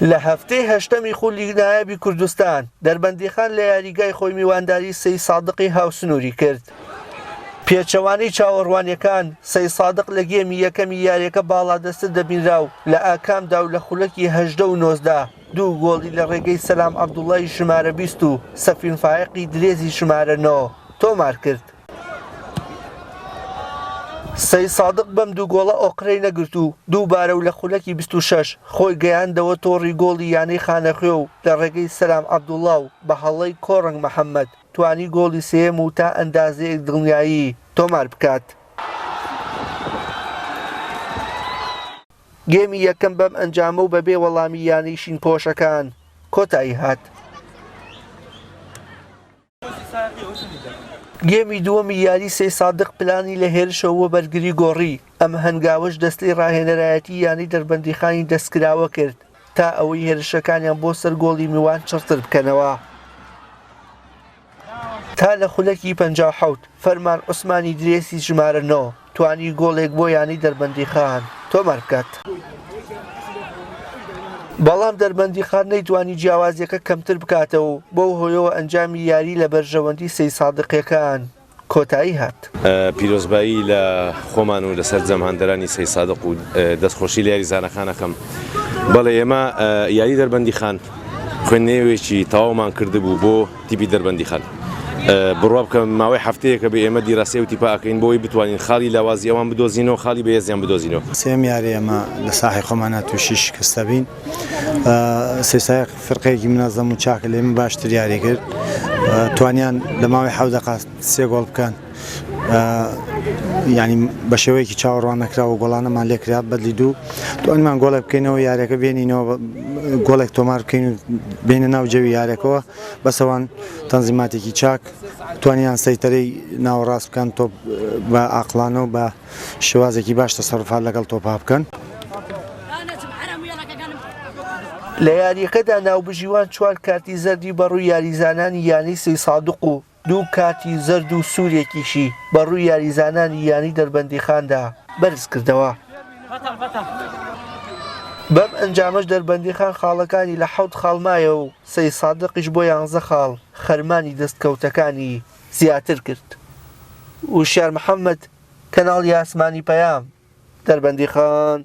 لە هەفتەی هەشتەمی خولی نایابی کوردستان دەربەندیخان لە یاریگای خۆی میوانداری سەید سادقی هاوسنووری کرد. پێچەوانەی چاوەڕوانیەکان سەید سادق لە گێمی یەکەمی یاریەکە باڵادەستە دەبینرا و لە ئاکامدا و لە خولەکی 18 و 19 دوو گۆڵی لە ڕێگەی سەلام عەبدوڵڵای ژمارە 20 و سەفین فایقی درێزی ژمارە 9 تۆمار کرد. سەید سادق بەم دوو گۆڵە ئۆقرەی نەگرت و دووبارە و لە خولەکی 26 خۆی گەیاندەوە تۆڕی گۆڵی یانەی خانەخوێ و لە ڕێگەی سەلام عەبدوڵڵا و بە هەڵەی کۆڕنگ محەممەد توانی گۆڵی سێم و تا ئەندازەیەک دڵنیایی تۆمار بکات. گێمی یەکەم بەم ئەنجامە و بەبێ وەڵامی یانەی شین پۆشەکان کۆتایی هات. گێمی دووەمی یاری سەید سادق پلانی لە هێرشەوە بەرگری گۆڕی ئەم هەنگاوەش دەستەی ڕاهێنەرایەتی یانەی دەربەندیخانی دەستکراوە کرد تا ئەوەی هێرشەکانیان بۆ سەر گۆڵی میوان چڕتر بکەنەوە. تا لە خولەکی 57 فەرمان عوسمانی درێسی ژمارە 9 توانی گۆڵێک بۆ یانی دەربەندیخان تۆمار بکات. بەڵام دەربەندیخان نەیتوانی جیاوازیەکە کەمتر بکاتەوە بۆ هۆیەوە ئەنجامی یاری لە بەرژەوەندی سەید سادقیەکان کۆتایی هات. پیرۆزبایی لە خۆمان و لەسەر جەمهاندەرانی سەید سادق و دەستخۆشی لە یاریزانەکانەکەم. بەڵێ ئێمە یاری دەربەندیخان خوێندنەوەیەکی تەواومان کردبوو بۆ تیپی دەربەندیخان. بڕوا بکەم ماوەی هەفتەیەکە بە ئێمە دیراسێ و تیپا ئەکەین بۆی بتوانین خاڵی لاوازی ئەوان بدۆزینەوە خاڵی بەهێزیان بدۆزینەوە. سێم یاری ئەمە لە ساحی خۆمانە تووشی شکستە بین. سەید فرقەیەکی منەزەم و چاکە لە ئێمە باشتر یاری کرد. توانیان لە ماوەی 7 دقیقە 3 گۆڵ بکەن. ینی بە شێوەیەکی چاوەڕوان نەکراوە گۆڵانەمان لێکرا بەدلی دوو توانمان گۆڵێک بکەینەوە یاریەکە بێنینەوە گۆڵێک تۆمار بکەین و بینە ناو جەوی یاریەکەوە بەسەوان تەنزیماتێکی چاک توانیان سەیتەرەی ناوەڕاست بکەن تۆپ بە ئاقلانە و بە شێوازێکی باش تەسەڕوفات لەگەڵ تۆپا بکەن. لە یاریەکەدا ناوبژیوان 4 کارتی زەردی بەڕووی یاریزانانی یانی سەید سادق و 2 کارتی زەرد و سوورێکیشی بەڕووی یاریزانانی یانی دەربەندیخاندا بەرز کردەوە. بەم ئەنجامەش دەربەندیخان خاڵەکانی لە 7 خاڵمایە و سەید سادقیش بۆ 11 خاڵ خەرمانی دەستکەوتەکانی زیاتر کرد. وشیار محەممەد کەناڵی ئاسمانی پەیام دەربەندیخان.